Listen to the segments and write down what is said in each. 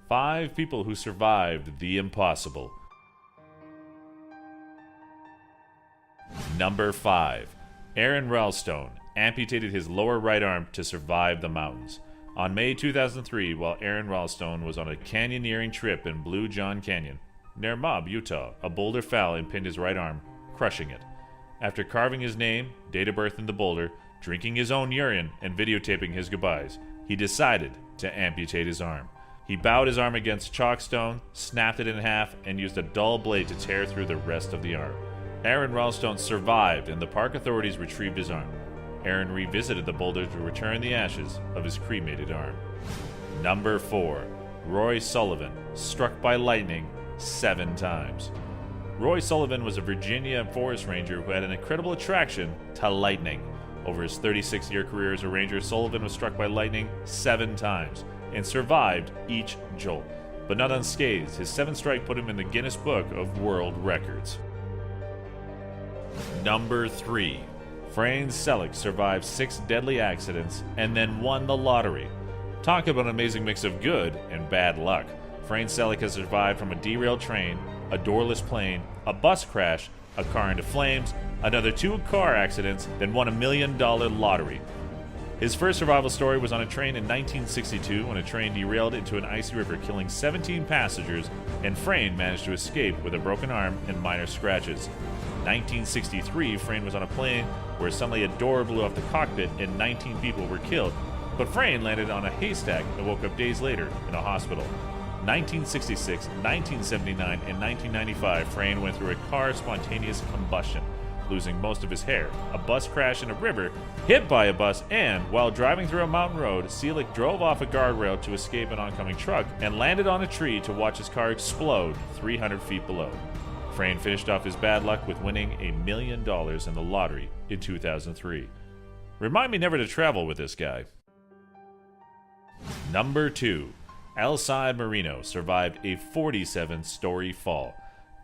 5 people who survived the impossible. Number 5. Aron Ralston amputated his lower right arm to survive the mountains. On May 2003, while Aron Ralston was on a canyoneering trip in Blue John Canyon, near Moab, Utah, a boulder fell and pinned his right arm, crushing it. After carving his name, date of birth in the boulder, drinking his own urine, and videotaping his goodbyes, he decided to amputate his arm. He bowed his arm against chalkstone, snapped it in half, and used a dull blade to tear through the rest of the arm. Aron Ralston survived, and the park authorities retrieved his arm. Aron revisited the boulder to return the ashes of his cremated arm. Number 4. Roy Sullivan, struck by lightning 7 times. Roy Sullivan was a Virginia forest ranger who had an incredible attraction to lightning. Over his 36-year career as a ranger, Sullivan was struck by lightning 7 times and survived each jolt. But not unscathed, his 7th strike put him in the Guinness Book of World Records. Number 3. Frane Selleck survived 6 deadly accidents and then won the lottery. Talk about an amazing mix of good and bad luck. Frane Selleck has survived from a derailed train, a doorless plane, a bus crash, a car into flames, another 2 car accidents, then won $1 million lottery. His first survival story was on a train in 1962 when a train derailed into an icy river, killing 17 passengers, and Frane managed to escape with a broken arm and minor scratches. 1963, Frane was on a plane where suddenly a door blew off the cockpit and 19 people were killed, but Frane landed on a haystack and woke up days later in a hospital. 1966, 1979, and 1995, Frane went through a car spontaneous combustion, losing most of his hair, a bus crash in a river, hit by a bus, and, while driving through a mountain road, Selleck drove off a guardrail to escape an oncoming truck and landed on a tree to watch his car explode 300 feet below. Frane finished off his bad luck with winning $1 million in the lottery in 2003. Remind me never to travel with this guy. Number 2. Alcide Marino survived a 47-story fall.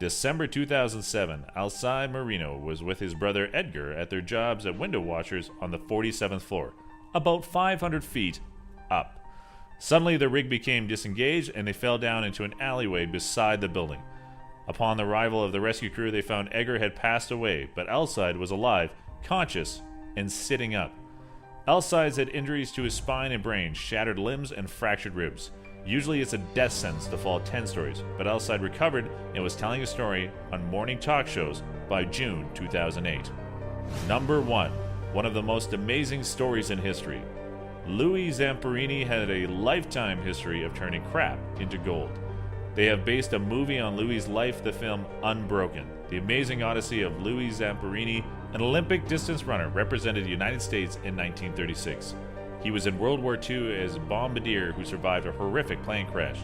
December 2007, Alcide Marino was with his brother Edgar at their jobs as window washers on the 47th floor, about 500 feet up. Suddenly, the rig became disengaged and they fell down into an alleyway beside the building. Upon the arrival of the rescue crew, they found Edgar had passed away, but Alcide was alive, conscious, and sitting up. Alcide had injuries to his spine and brain, shattered limbs, and fractured ribs. Usually it's a death sentence to fall 10 stories, but Alcide recovered and was telling a story on morning talk shows by June 2008. Number 1. One of the most amazing stories in history. Louis Zamperini had a lifetime history of turning crap into gold. They have based a movie on Louis' life, the film Unbroken. The amazing odyssey of Louis Zamperini, an Olympic distance runner, represented the United States in 1936. He was in World War II as a bombardier who survived a horrific plane crash.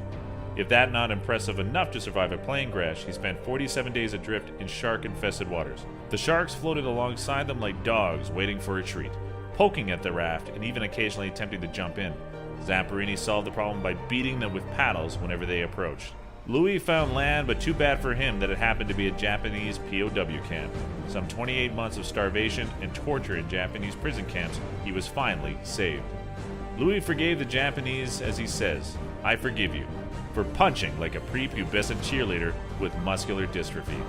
If that not impressive enough to survive a plane crash, he spent 47 days adrift in shark-infested waters. The sharks floated alongside them like dogs waiting for a treat, poking at the raft and even occasionally attempting to jump in. Zamperini solved the problem by beating them with paddles whenever they approached. Louis found land, but too bad for him that it happened to be a Japanese POW camp. Some 28 months of starvation and torture in Japanese prison camps, he was finally saved. Louis forgave the Japanese as he says, "I forgive you," for punching like a prepubescent cheerleader with muscular dystrophy.